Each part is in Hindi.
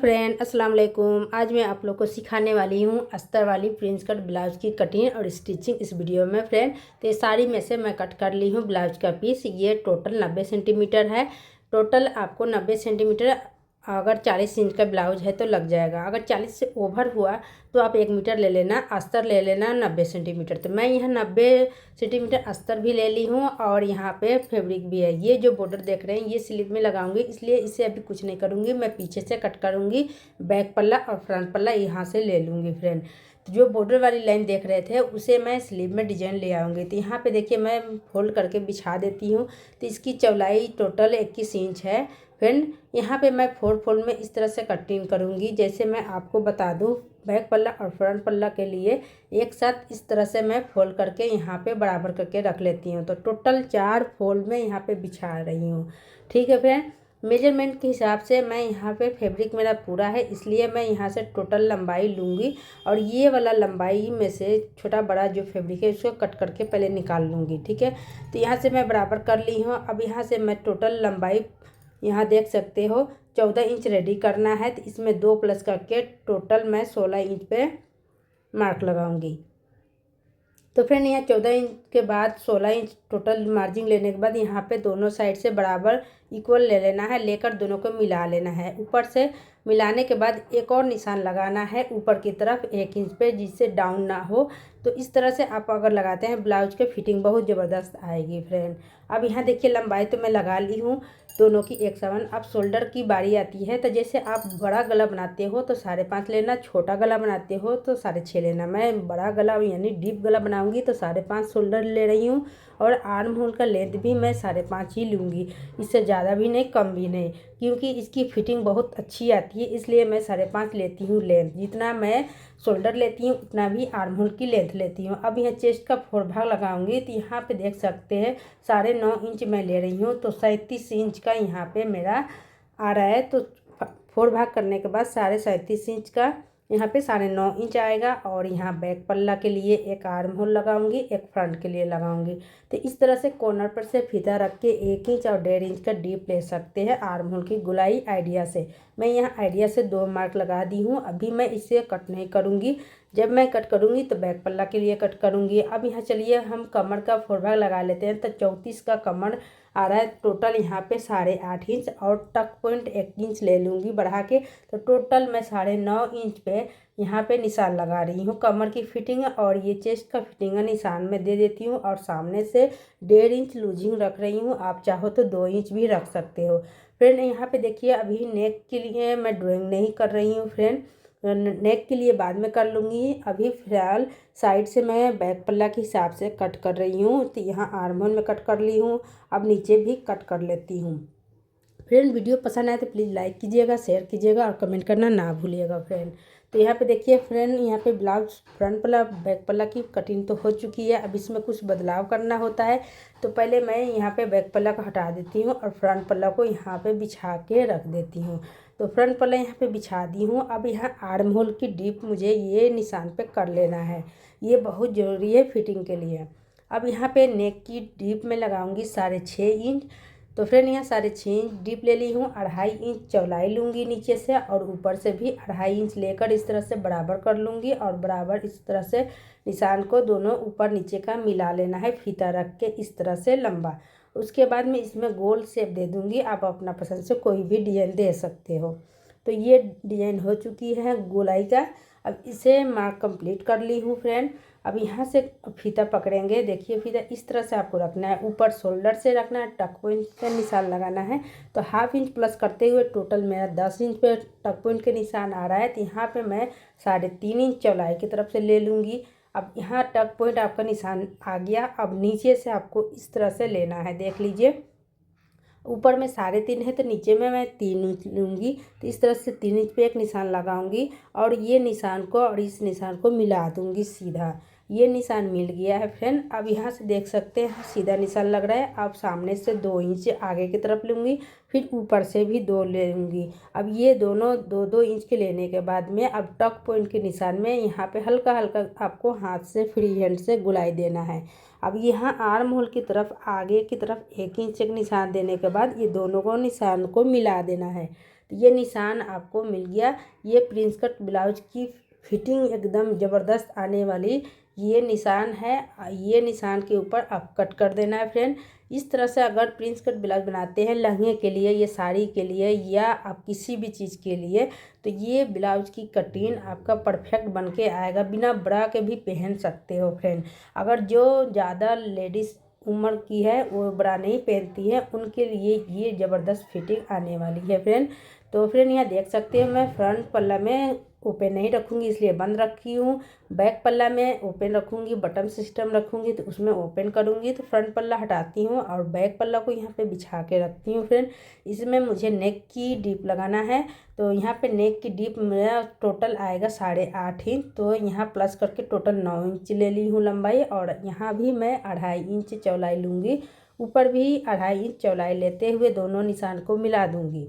फ्रेंड, अस्सलाम वालेकुम। आज मैं आप लोग को सिखाने वाली हूँ अस्तर वाली प्रिंस कट ब्लाउज़ की कटिंग और स्टिचिंग इस वीडियो में फ्रेंड। तो ये साड़ी में से मैं कट कर ली हूँ ब्लाउज़ का पीस। ये टोटल 90 सेंटीमीटर है। टोटल आपको 90 सेंटीमीटर, अगर 40 इंच का ब्लाउज है तो लग जाएगा। अगर 40 से ओवर हुआ तो आप 1 मीटर ले लेना, अस्तर ले लेना 90 सेंटीमीटर। तो मैं यहाँ 90 सेंटीमीटर अस्तर भी ले ली हूँ और यहाँ पे फैब्रिक भी है। ये जो बॉर्डर देख रहे हैं ये स्लीव में लगाऊंगी, इसलिए इसे अभी कुछ नहीं करूँगी। मैं पीछे से कट करूँगी, बैक पल्ला और फ्रंट पल्ला यहाँ से ले लूँगी फ्रेंड। तो जो बॉर्डर वाली लाइन देख रहे थे उसे मैं स्लीव में डिजाइन ले आऊँगी। तो यहाँ पे देखिए मैं फोल्ड करके बिछा देती हूँ। तो इसकी चौड़ाई टोटल 21 इंच है फ्रेंड। यहाँ पे मैं 4 फोल्ड में इस तरह से कटिंग करूँगी। जैसे मैं आपको बता दूँ, बैक पल्ला और फ्रंट पल्ला के लिए एक साथ इस तरह से मैं फोल्ड करके यहाँ पे बराबर करके रख लेती हूँ। तो टोटल 4 फोल्ड में यहाँ पे बिछा रही हूँ। ठीक है फ्रेंड। मेजरमेंट के हिसाब से मैं यहाँ पे फैब्रिक मेरा पूरा है, इसलिए मैं यहाँ से टोटल लंबाई लूँगी और ये वाला लंबाई में से छोटा बड़ा जो फैब्रिक है उसको कट करके पहले निकाल लूँगी। ठीक है। तो यहाँ से मैं बराबर कर ली हूँ। अब यहाँ से मैं टोटल लंबाई यहाँ देख सकते हो 14 इंच रेडी करना है। तो इसमें 2 प्लस करके टोटल मैं 16 इंच पे मार्क लगाऊंगी। तो फ्रेंड यहाँ 14 इंच के बाद 16 इंच टोटल मार्जिन लेने के बाद यहाँ पे दोनों साइड से बराबर इक्वल ले लेना है, लेकर दोनों को मिला लेना है। ऊपर से मिलाने के बाद एक और निशान लगाना है ऊपर की तरफ 1 इंच पे, जिससे डाउन ना हो। तो इस तरह से आप अगर लगाते हैं ब्लाउज के फिटिंग बहुत ज़बरदस्त आएगी फ्रेंड। अब यहाँ देखिए लंबाई तो मैं लगा ली हूँ दोनों की 1 समान। अब शोल्डर की बारी आती है। तो जैसे आप बड़ा गला बनाते हो तो 5.5 लेना, छोटा गला बनाते हो तो 6.5 लेना। मैं बड़ा गला यानी डीप गला बनाऊंगी तो 5.5 शोल्डर ले रही हूँ और आर्म होल का लेंथ भी मैं 5.5 ही लूँगी। इससे ज़्यादा भी नहीं कम भी नहीं, क्योंकि इसकी फिटिंग बहुत अच्छी आती है, इसलिए मैं 5.5 लेती हूँ लेंथ। जितना मैं शोल्डर लेती हूँ उतना भी आर्म होल की लेंथ लेती हूँ। अब यहाँ चेस्ट का 4 भाग लगाऊंगी। तो यहाँ पे देख सकते हैं 9.5 इंच मैं ले रही हूँ। तो 37 इंच का यहाँ पे मेरा आ रहा है। तो 4 भाग करने के बाद 37.5 इंच का यहाँ पे 9.5 इंच आएगा। और यहाँ बैक पल्ला के लिए एक आर्म होल लगाऊंगी, एक फ्रंट के लिए लगाऊंगी। तो इस तरह से कॉर्नर पर से फीता रख के 1 इंच और 1.5 इंच का डीप ले सकते हैं आर्म होल की गुलाई आइडिया से। मैं यहाँ आइडिया से 2 मार्क लगा दी हूँ। अभी मैं इसे कट नहीं करूँगी, जब मैं कट करूँगी तो बैक पल्ला के लिए कट करूँगी। अब यहाँ चलिए हम कमर का 4 भाग लगा लेते हैं। तो 34 का कमर आ रहा है। टोटल यहाँ पे 8.5 इंच और टक पॉइंट 1 इंच ले लूँगी बढ़ा के। तो टोटल मैं 9.5 इंच पे यहाँ पे निशान लगा रही हूँ कमर की फिटिंग। और ये चेस्ट का फिटिंग निशान में दे देती हूँ और सामने से 1.5 इंच लूजिंग रख रही हूँ। आप चाहो तो 2 इंच भी रख सकते हो फ्रेंड। यहाँ पे देखिए अभी नेक के लिए मैं ड्राइंग नहीं कर रही हूँ फ्रेंड, नेक के लिए बाद में कर लूँगी। अभी फिलहाल साइड से मैं बैक पल्ला के हिसाब से कट कर रही हूँ। तो यहाँ आर्म होल में कट कर ली हूँ। अब नीचे भी कट कर लेती हूँ फ्रेंड। वीडियो पसंद आए तो प्लीज़ लाइक कीजिएगा, शेयर कीजिएगा और कमेंट करना ना भूलिएगा फ्रेंड। तो यहाँ पे देखिए फ्रेंड, यहाँ पे ब्लाउज फ्रंट पल्ला बैक पल्ला की कटिंग तो हो चुकी है। अब इसमें कुछ बदलाव करना होता है। तो पहले मैं यहाँ पे बैक पल्ला को हटा देती हूँ और फ्रंट पल्ला को यहाँ पे बिछा के रख देती हूँ। तो फ्रंट पल्ला यहाँ पे बिछा दी हूँ। अब यहाँ आर्म होल की डीप मुझे ये निशान पे कर लेना है, ये बहुत ज़रूरी है फिटिंग के लिए। अब यहाँ पे नेक की डीप में लगाऊंगी 6.5 इंच। तो फ्रेंड यहाँ 6.5 इंच डीप ले ली हूँ। 2.5 इंच चौड़ाई लूँगी नीचे से और ऊपर से भी 2.5 इंच लेकर इस तरह से बराबर कर लूँगी। और बराबर इस तरह से निशान को दोनों ऊपर नीचे का मिला लेना है फीता रख के इस तरह से लंबा। उसके बाद में इसमें गोल शेप दे दूँगी, आप अपना पसंद से कोई भी डिजाइन दे सकते हो। तो ये डिजाइन हो चुकी है गोलाई का। अब इसे मार्क कंप्लीट कर ली हूँ फ्रेंड। अब यहाँ से फीता पकड़ेंगे। देखिए फीता इस तरह से आपको रखना है, ऊपर शोल्डर से रखना है, टक पॉइंट पे निशान लगाना है। तो 1/2 इंच प्लस करते हुए टोटल मेरा 10 इंच पे टक पॉइंट के निशान आ रहा है। तो यहाँ पे मैं 3.5 इंच चौड़ाई की तरफ से ले लूँगी। अब यहाँ टक पॉइंट आपका निशान आ गया। अब नीचे से आपको इस तरह से लेना है, देख लीजिए ऊपर में 3.5 है तो नीचे में मैं 3 इंच लूँगी। तो इस तरह से 3 इंच पे एक निशान लगाऊंगी और ये निशान को और इस निशान को मिला दूँगी सीधा। ये निशान मिल गया है फ्रेंड। अब यहाँ से देख सकते हैं सीधा निशान लग रहा है। अब सामने से 2 इंच आगे की तरफ लूँगी, फिर ऊपर से भी 2 ले लूँगी। अब ये दोनों 2-2 इंच के लेने के बाद में अब टक पॉइंट के निशान में यहाँ पे हल्का हल्का आपको हाथ से फ्री हैंड से गुलाई देना है। अब यहाँ आर्म होल की तरफ आगे की तरफ 1 इंच एक निशान देने के बाद ये दोनों को निशान को मिला देना है। तो ये निशान आपको मिल गया। ये प्रिंस कट ब्लाउज की फिटिंग एकदम ज़बरदस्त आने वाली ये निशान है। ये निशान के ऊपर आप कट कर देना है फ्रेंड। इस तरह से अगर प्रिंस कट ब्लाउज बनाते हैं लहंगे के लिए, ये साड़ी के लिए या आप किसी भी चीज़ के लिए, तो ये ब्लाउज की कटिंग आपका परफेक्ट बन के आएगा। बिना ब्रा के भी पहन सकते हो फ्रेंड। अगर जो ज़्यादा लेडीज़ उम्र की है वो ब्रा नहीं पहनती है, उनके लिए ये ज़बरदस्त फिटिंग आने वाली है फ्रेंड। तो फ्रेंड यहाँ देख सकते हैं मैं फ्रंट पल्ला में ओपन नहीं रखूँगी इसलिए बंद रखी हूँ। बैक पल्ला में ओपन रखूँगी, बटन सिस्टम रखूँगी तो उसमें ओपन करूँगी। तो फ्रंट पल्ला हटाती हूँ और बैक पल्ला को यहाँ पे बिछा के रखती हूँ फ्रेंड। इसमें मुझे नेक की डीप लगाना है। तो यहाँ पे नेक की डीप मेरा टोटल आएगा 8.5 इंच। तो यहाँ प्लस करके टोटल 9 इंच ले ली हूँ लंबाई, और यहाँ भी मैं 2.5 इंच चौड़ाई लूँगी। ऊपर भी 2.5 इंच चौड़ाई लेते हुए दोनों निशान को मिला दूँगी।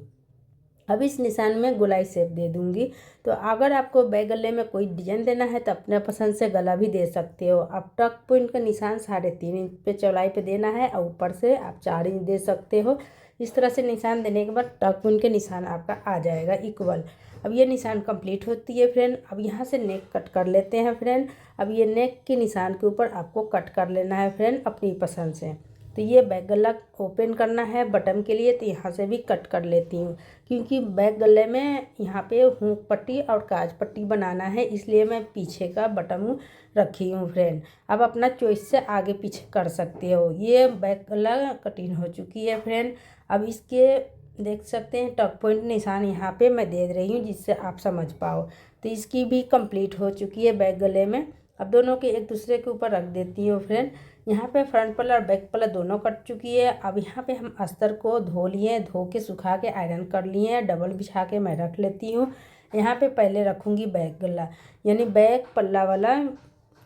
अब इस निशान में गोलाई शेप दे दूंगी। तो अगर आपको बैक गले में कोई डिजाइन देना है तो अपने पसंद से गला भी दे सकते हो। अब टक पॉइंट का निशान 3.5 इंच पे चौड़ाई पे देना है और ऊपर से आप 4 इंच दे सकते हो। इस तरह से निशान देने के बाद टक पॉइंट के निशान आपका आ जाएगा इक्वल। अब ये निशान कंप्लीट होती है फ्रेंड। अब यहाँ से नेक कट कर लेते हैं फ्रेंड। अब ये नेक के निशान के ऊपर आपको कट कर लेना है फ्रेंड अपनी पसंद से। तो ये बैक गला ओपन करना है बटन के लिए, तो यहाँ से भी कट कर लेती हूँ क्योंकि बैक गले में यहाँ पे हुक पट्टी और काज पट्टी बनाना है, इसलिए मैं पीछे का बटन रखी हूँ फ्रेंड। अब अपना चॉइस से आगे पीछे कर सकते हो। ये बैक गला कटिंग हो चुकी है फ्रेंड। अब इसके देख सकते हैं टक पॉइंट निशान यहाँ पे मैं दे रही हूँ जिससे आप समझ पाओ। तो इसकी भी कंप्लीट हो चुकी है बैक गले में। अब दोनों के एक दूसरे के ऊपर रख देती हूँ फ्रेंड। यहाँ पे फ्रंट पल्ला और बैक पल्ला दोनों कट चुकी है। अब यहाँ पे हम अस्तर को धो लिए, धो के सुखा के आयरन कर लिए हैं। डबल बिछा के मैं रख लेती हूँ। यहाँ पे पहले रखूँगी बैक गला, यानी बैक पल्ला वाला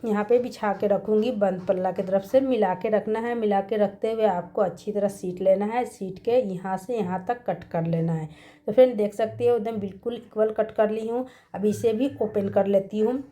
यहाँ पे बिछा के रखूँगी। बंद पल्ला की तरफ से मिला के रखना है। मिला के रखते हुए आपको अच्छी तरह सीट लेना है। सीट के यहाँ से यहाँ तक कट कर लेना है। तो फ्रेंड देख सकते हो एकदम बिल्कुल इक्वल कट कर ली हूँ। अब इसे भी ओपन कर लेती हूँ।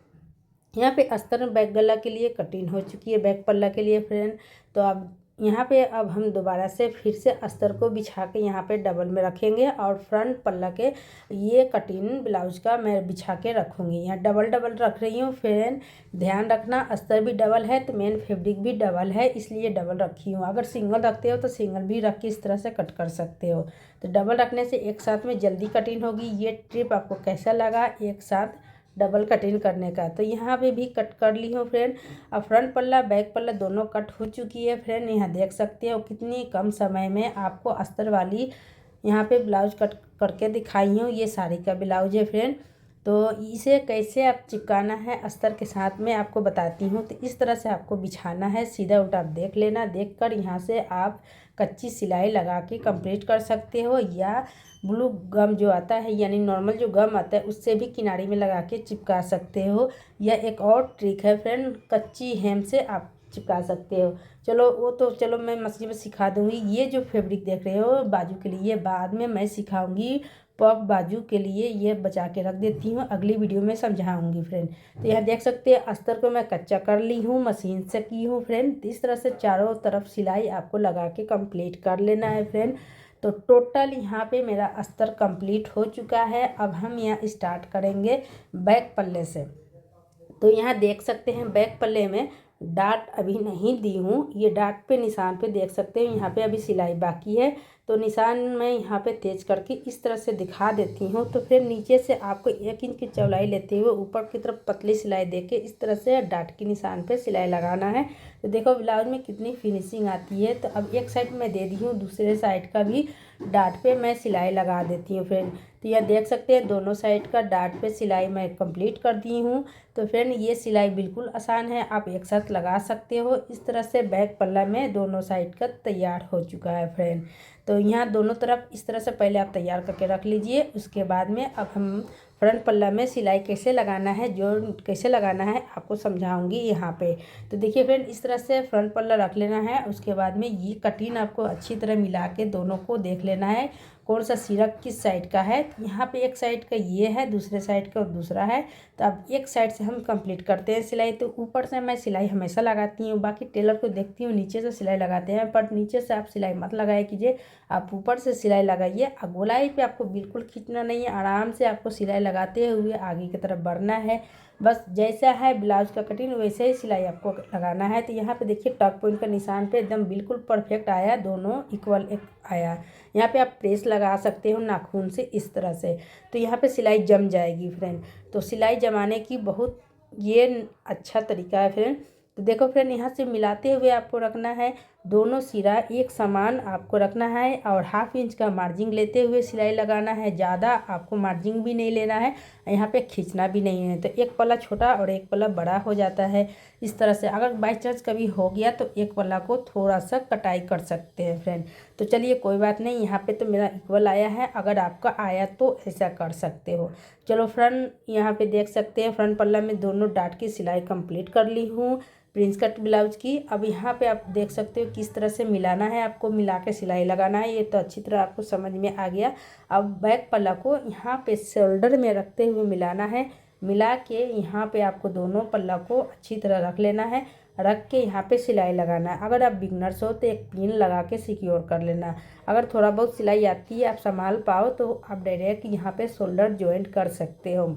यहाँ पे अस्तर बैक गला के लिए कटिंग हो चुकी है बैक पल्ला के लिए फ्रेंड। तो अब यहाँ पे अब हम दोबारा से फिर से अस्तर को बिछा के यहाँ पे डबल में रखेंगे और फ्रंट पल्ला के ये कटिंग ब्लाउज का मैं बिछा के रखूँगी। यहाँ डबल डबल रख रही हूँ फ्रेंड। ध्यान रखना अस्तर भी डबल है तो मेन फैब्रिक भी डबल है, इसलिए डबल रखी हूँ। अगर सिंगल रखते हो तो सिंगल भी रख के इस तरह से कट कर सकते हो। तो डबल रखने से एक साथ में जल्दी कटिंग होगी। ये ट्रिप आपको कैसा लगा एक साथ डबल कटिंग करने का? तो यहाँ पे भी कट कर ली हूँ फ्रेंड। अब फ्रंट पल्ला बैक पल्ला दोनों कट हो चुकी है फ्रेंड। यहाँ देख सकते हो कितनी कम समय में आपको अस्तर वाली यहाँ पे ब्लाउज कट करके दिखाई हूँ। ये साड़ी का ब्लाउज है फ्रेंड। तो इसे कैसे आप चिपकाना है अस्तर के साथ में आपको बताती हूँ। तो इस तरह से आपको बिछाना है, सीधा उल्टा आप देख लेना। देख कर यहाँ से आप कच्ची सिलाई लगा के कंप्लीट कर सकते हो, या ब्लू गम जो आता है यानी नॉर्मल जो गम आता है उससे भी किनारी में लगा के चिपका सकते हो। या एक और ट्रिक है फ्रेंड, कच्ची हेम से आप चिपका सकते हो। चलो वो तो चलो मैं मशीन में सिखा दूँगी। ये जो फैब्रिक देख रहे हो बाजू के लिए बाद में मैं सिखाऊंगी। पफ बाजू के लिए ये बचा के रख देती हूँ, अगली वीडियो में समझाऊंगी फ्रेंड। तो यहाँ देख सकते हैं अस्तर को मैं कच्चा कर ली हूँ, मशीन से की हूँ फ्रेंड। इस तरह से चारों तरफ सिलाई आपको लगा के कंप्लीट कर लेना है फ्रेंड। तो टोटल यहाँ पे मेरा अस्तर कंप्लीट हो चुका है। अब हम यहाँ स्टार्ट करेंगे बैक पल्ले से। तो यहाँ देख सकते हैं बैक पल्ले में डाट अभी नहीं दी हूँ। ये डाट पे निशान पे देख सकते हैं यहाँ पे अभी सिलाई बाकी है। तो निशान मैं यहाँ पे तेज करके इस तरह से दिखा देती हूँ। तो फिर नीचे से आपको 1 इंच की चौड़ाई लेते हुए ऊपर की तरफ पतली सिलाई देके इस तरह से डाट के निशान पे सिलाई लगाना है। तो देखो ब्लाउज में कितनी फिनिशिंग आती है। तो अब एक साइड में दे दी हूँ, दूसरे साइड का भी डाट पे मैं सिलाई लगा देती हूँ फ्रेंड। तो यह देख सकते हैं दोनों साइड का डाट पे सिलाई मैं कंप्लीट कर दी हूँ। तो फ्रेंड ये सिलाई बिल्कुल आसान है, आप एक साथ लगा सकते हो। इस तरह से बैक पल्ला में दोनों साइड का तैयार हो चुका है फ्रेंड। तो यहाँ दोनों तरफ इस तरह से पहले आप तैयार करके रख लीजिए। उसके बाद में अब हम फ्रंट पल्ला में सिलाई कैसे लगाना है, जो कैसे लगाना है आपको समझाऊंगी यहाँ पे। तो देखिए फ्रेंड इस तरह से फ्रंट पल्ला रख लेना है। उसके बाद में ये कटिंग आपको अच्छी तरह मिला के दोनों को देख लेना है। कौन सा सिरा किस साइड का है। यहाँ पे एक साइड का ये है, दूसरे साइड का दूसरा है। तो अब एक साइड से हम कंप्लीट करते हैं सिलाई। तो ऊपर से मैं सिलाई हमेशा लगाती हूँ, बाकी टेलर को देखती हूँ नीचे से सिलाई लगाते हैं, पर नीचे से आप सिलाई मत लगाया कीजिए, आप ऊपर से सिलाई लगाइए। गोलाई पे आपको बिल्कुल खींचना नहीं है, आराम से आपको सिलाई लगाते हुए आगे की तरफ बढ़ना है। बस जैसा है ब्लाउज का कटिंग वैसे ही सिलाई आपको लगाना है। तो यहाँ पे देखिए टक पॉइंट का निशान पे एकदम बिल्कुल परफेक्ट आया, दोनों इक्वल एक आया। यहाँ पे आप प्रेस लगा सकते हो नाखून से इस तरह से, तो यहाँ पे सिलाई जम जाएगी फ्रेंड। तो सिलाई जमाने की बहुत ये अच्छा तरीका है फ्रेंड। तो देखो फ्रेंड, यहाँ से मिलाते हुए आपको रखना है, दोनों सिरा एक समान आपको रखना है और 1/2 इंच का मार्जिन लेते हुए सिलाई लगाना है। ज़्यादा आपको मार्जिन भी नहीं लेना है, यहाँ पे खींचना भी नहीं है। तो एक पल्ला छोटा और एक पल्ला बड़ा हो जाता है इस तरह से। अगर बाई चांस कभी हो गया तो एक पल्ला को थोड़ा सा कटाई कर सकते हैं फ्रेंड। तो चलिए कोई बात नहीं, यहाँ पे तो मेरा इक्वल आया है, अगर आपका आया तो ऐसा कर सकते हो। चलो फ्रेंड, यहाँ पे देख सकते हैं फ्रंट पल्ला में दोनों डाट की सिलाई कंप्लीट कर ली हूँ प्रिंस कट ब्लाउज की। अब यहाँ पे आप देख सकते हो किस तरह से मिलाना है, आपको मिला के सिलाई लगाना है। ये तो अच्छी तरह आपको समझ में आ गया। अब बैक पल्ला को यहाँ पे शोल्डर में रखते हुए मिलाना है, मिला के यहाँ पे आपको दोनों पल्ला को अच्छी तरह रख लेना है, रख के यहाँ पे सिलाई लगाना है। अगर आप बिगनर्स हो तो एक पिन लगा के सिक्योर कर लेना। अगर थोड़ा बहुत सिलाई आती है, आप संभाल पाओ, तो आप डायरेक्ट यहाँ पे शोल्डर ज्वाइंट कर सकते हो।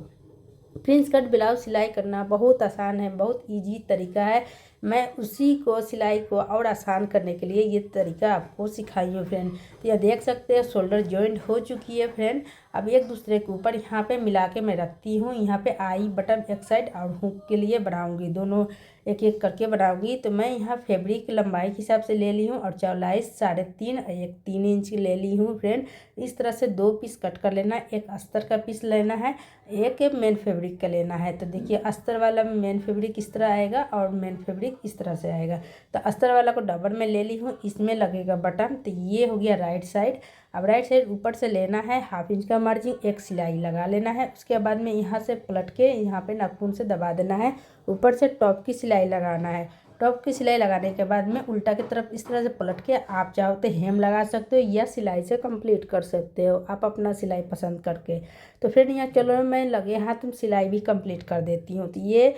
प्रिंस कट ब्लाउज सिलाई करना बहुत आसान है, बहुत इजी तरीका है। मैं उसी को सिलाई को और आसान करने के लिए ये तरीका आपको सिखाई हूँ फ्रेंड। तो यह देख सकते हैं शोल्डर जॉइंट हो चुकी है फ्रेंड। अब एक दूसरे के ऊपर यहाँ पे मिला के मैं रखती हूँ। यहाँ पे आई बटन एक साइड और हुक के लिए बनाऊँगी, दोनों एक एक करके बनाऊँगी। तो मैं यहाँ फैब्रिक लंबाई के हिसाब से ले ली हूँ और चौड़ाई 3.5 और एक 3 इंच की ले ली हूँ फ्रेंड। इस तरह से 2 पीस कट कर लेना है, एक अस्तर का पीस लेना है, एक मेन फैब्रिक का लेना है। तो देखिए अस्तर वाला मेन फैब्रिक इस तरह आएगा और मेन फैब्रिक इस तरह से आएगा। तो अस्तर वाला को डबल में ले ली हूँ, इसमें लगेगा बटन। तो ये हो गया राइट साइड। अब राइट साइड ऊपर से लेना है 1/2 इंच का मार्जिन, एक सिलाई लगा लेना है। उसके बाद में यहाँ से पलट के यहाँ पे नाखून से दबा देना है, ऊपर से टॉप की सिलाई लगाना है। टॉप की सिलाई लगाने के बाद में उल्टा की तरफ इस तरह से पलट के आप चाहो तो हेम लगा सकते हो या सिलाई से कंप्लीट कर सकते हो, आप अपना सिलाई पसंद करके। तो फिर यहाँ चलो मैं लगे हाथ में सिलाई भी कंप्लीट कर देती हूँ। तो ये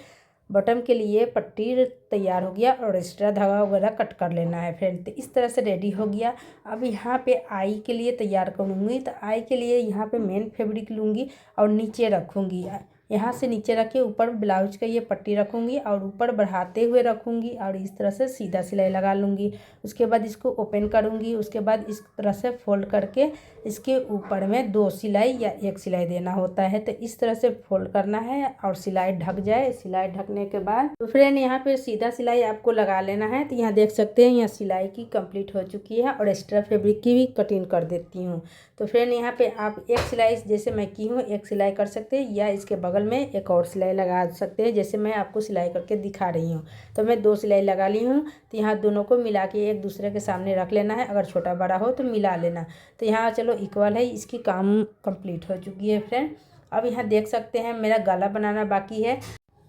बटन के लिए पट्टी तैयार हो गया और एक्स्ट्रा धागा वगैरह कट कर लेना है फ्रेंड। तो इस तरह से रेडी हो गया। अब यहाँ पे आई के लिए तैयार करूँगी। तो आई के लिए यहाँ पे मेन फैब्रिक लूँगी और नीचे रखूँगी, यहाँ से नीचे रख के ऊपर ब्लाउज का ये पट्टी रखूँगी और ऊपर बढ़ाते हुए रखूँगी और इस तरह से सीधा सिलाई लगा लूँगी। उसके बाद इसको ओपन करूँगी, उसके बाद इस तरह से फोल्ड करके इसके ऊपर में 2 सिलाई या 1 सिलाई देना होता है। तो इस तरह से फोल्ड करना है और सिलाई ढक जाए। सिलाई ढकने के बाद तो फ्रेंड यहाँ पे सीधा सिलाई आपको लगा लेना है। तो यहाँ देख सकते हैं यहाँ सिलाई की कंप्लीट हो चुकी है और एक्स्ट्रा फैब्रिक की भी कटिंग कर देती हूँ। तो फ्रेंड यहाँ पे आप एक सिलाई जैसे मैं की हूँ एक सिलाई कर सकते हैं या इसके बगल में एक और सिलाई लगा सकते हैं, जैसे मैं आपको सिलाई करके दिखा रही हूँ। तो मैं 2 सिलाई लगा ली हूँ। तो यहाँ दोनों को मिला के एक दूसरे के सामने रख लेना है, अगर छोटा बड़ा हो तो मिला लेना। तो यहाँ चलो इक्वल है, इसकी काम कंप्लीट हो चुकी है फ्रेंड। अब यहाँ देख सकते हैं मेरा गला बनाना बाकी है।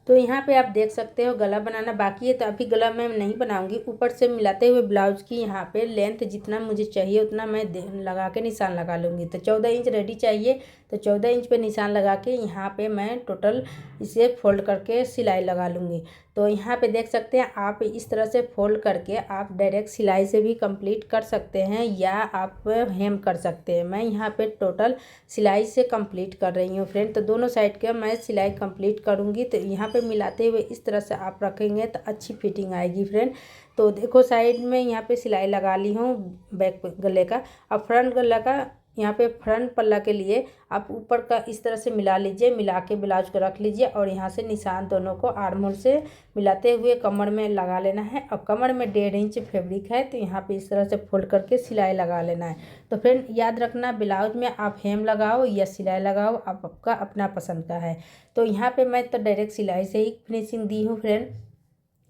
तो यहाँ पे आप देख सकते हो गला बनाना बाकी है। तो अभी गला मैं नहीं बनाऊंगी, ऊपर से मिलाते हुए ब्लाउज की यहाँ पे लेंथ जितना मुझे चाहिए उतना मैं लगा के निशान लगा लूँगी। तो 14 इंच रेडी चाहिए। तो 14 इंच पे निशान लगा के यहाँ पे मैं टोटल इसे फोल्ड करके सिलाई लगा लूँगी। तो यहाँ पे देख सकते हैं आप इस तरह से फोल्ड करके आप डायरेक्ट सिलाई से भी कंप्लीट कर सकते हैं या आप हेम कर सकते हैं। मैं यहाँ पे टोटल सिलाई से कंप्लीट कर रही हूँ फ्रेंड। तो दोनों साइड के मैं सिलाई कंप्लीट करूँगी। तो यहाँ पे मिलाते हुए इस तरह से आप रखेंगे तो अच्छी फिटिंग आएगी फ्रेंड। तो देखो साइड में यहाँ पे सिलाई लगा ली हूँ बैक गले का। अब फ्रंट गला का यहाँ पे फ्रंट पल्ला के लिए आप ऊपर का इस तरह से मिला लीजिए, मिला के ब्लाउज को रख लीजिए और यहाँ से निशान दोनों को आर्म होल से मिलाते हुए कमर में लगा लेना है। और कमर में 1.5 इंच फैब्रिक है, तो यहाँ पे इस तरह से फोल्ड करके सिलाई लगा लेना है। तो फिर याद रखना ब्लाउज में आप हेम लगाओ या सिलाई लगाओ, आपका अपना पसंद का है। तो यहाँ पर मैं तो डायरेक्ट सिलाई से ही फिनिशिंग दी हूँ फ्रेंड।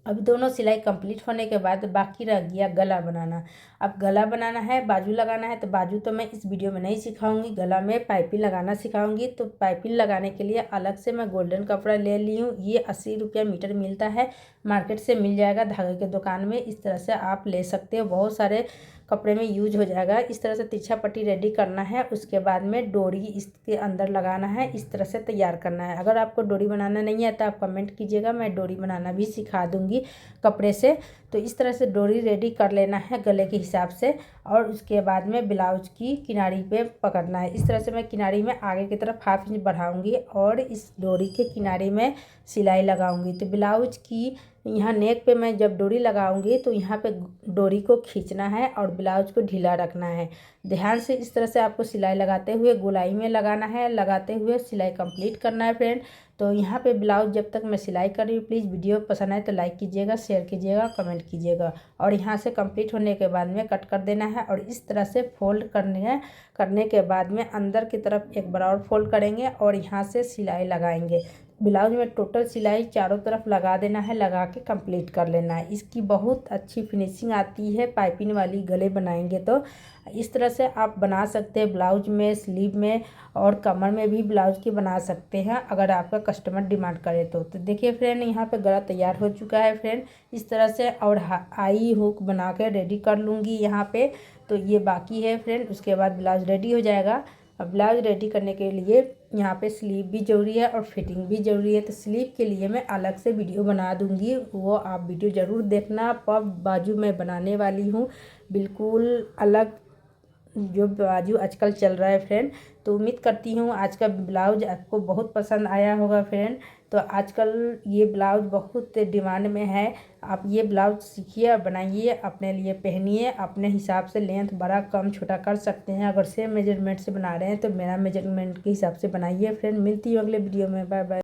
अब दोनों सिलाई कंप्लीट होने के बाद बाकी रह गया गला बनाना। अब गला बनाना है, बाजू लगाना है। तो बाजू तो मैं इस वीडियो में नहीं सिखाऊंगी, गला में पाइपिंग लगाना सिखाऊंगी। तो पाइपिंग लगाने के लिए अलग से मैं गोल्डन कपड़ा ले ली हूँ। ये 80 रुपया मीटर मिलता है, मार्केट से मिल जाएगा धागे के दुकान में। इस तरह से आप ले सकते हो, बहुत सारे कपड़े में यूज हो जाएगा। इस तरह से तिरछा पट्टी रेडी करना है। उसके बाद में डोरी इसके अंदर लगाना है, इस तरह से तैयार करना है। अगर आपको डोरी बनाना नहीं है तो आप कमेंट कीजिएगा, मैं डोरी बनाना भी सिखा दूँगी कपड़े से। तो इस तरह से डोरी रेडी कर लेना है गले के हिसाब से, और उसके बाद में ब्लाउज की किनारी पे पकड़ना है। इस तरह से मैं किनारी में आगे की तरफ 1/2 इंच बढ़ाऊंगी और इस डोरी के किनारे में सिलाई लगाऊंगी। तो ब्लाउज की यहाँ नेक पे मैं जब डोरी लगाऊंगी तो यहाँ पे डोरी को खींचना है और ब्लाउज को ढीला रखना है। ध्यान से इस तरह से आपको सिलाई लगाते हुए गोलाई में लगाना है, लगाते हुए सिलाई कंप्लीट करना है फ्रेंड। तो यहाँ पे ब्लाउज जब तक मैं सिलाई कर रही हूँ, प्लीज़ वीडियो पसंद आए तो लाइक कीजिएगा, शेयर कीजिएगा, कमेंट कीजिएगा। और यहाँ से कंप्लीट होने के बाद में कट कर देना है और इस तरह से फोल्ड करने के बाद में अंदर की तरफ एक बराबर फोल्ड करेंगे और यहाँ से सिलाई लगाएंगे। ब्लाउज में टोटल सिलाई चारों तरफ लगा देना है, लगा के कंप्लीट कर लेना है। इसकी बहुत अच्छी फिनिशिंग आती है पाइपिंग वाली गले बनाएंगे तो। इस तरह से आप बना सकते हैं ब्लाउज में, स्लीव में और कमर में भी ब्लाउज की बना सकते हैं अगर आपका कस्टमर डिमांड करे तो। देखिए फ्रेंड, यहाँ पे गला तैयार हो चुका है फ्रेंड इस तरह से, और आई हुक बना के रेडी कर लूँगी यहाँ पे। तो ये बाकी है फ्रेंड, उसके बाद ब्लाउज रेडी हो जाएगा। अब ब्लाउज रेडी करने के लिए यहाँ पे स्लीव भी ज़रूरी है और फिटिंग भी ज़रूरी है। तो स्लीव के लिए मैं अलग से वीडियो बना दूँगी, वो आप वीडियो ज़रूर देखना। पफ बाजू मैं बनाने वाली हूँ, बिल्कुल अलग जो बाजू आजकल चल रहा है फ्रेंड। तो उम्मीद करती हूँ आज का ब्लाउज आपको बहुत पसंद आया होगा फ्रेंड। तो आजकल ये ब्लाउज बहुत डिमांड में है। आप ये ब्लाउज सीखिए और बनाइए, अपने लिए पहनिए। अपने हिसाब से लेंथ बड़ा कम छोटा कर सकते हैं। अगर सेम मेजरमेंट से बना रहे हैं तो मेरा मेजरमेंट के हिसाब से बनाइए फ्रेंड। मिलती हूँ अगले वीडियो में, बाय बाय।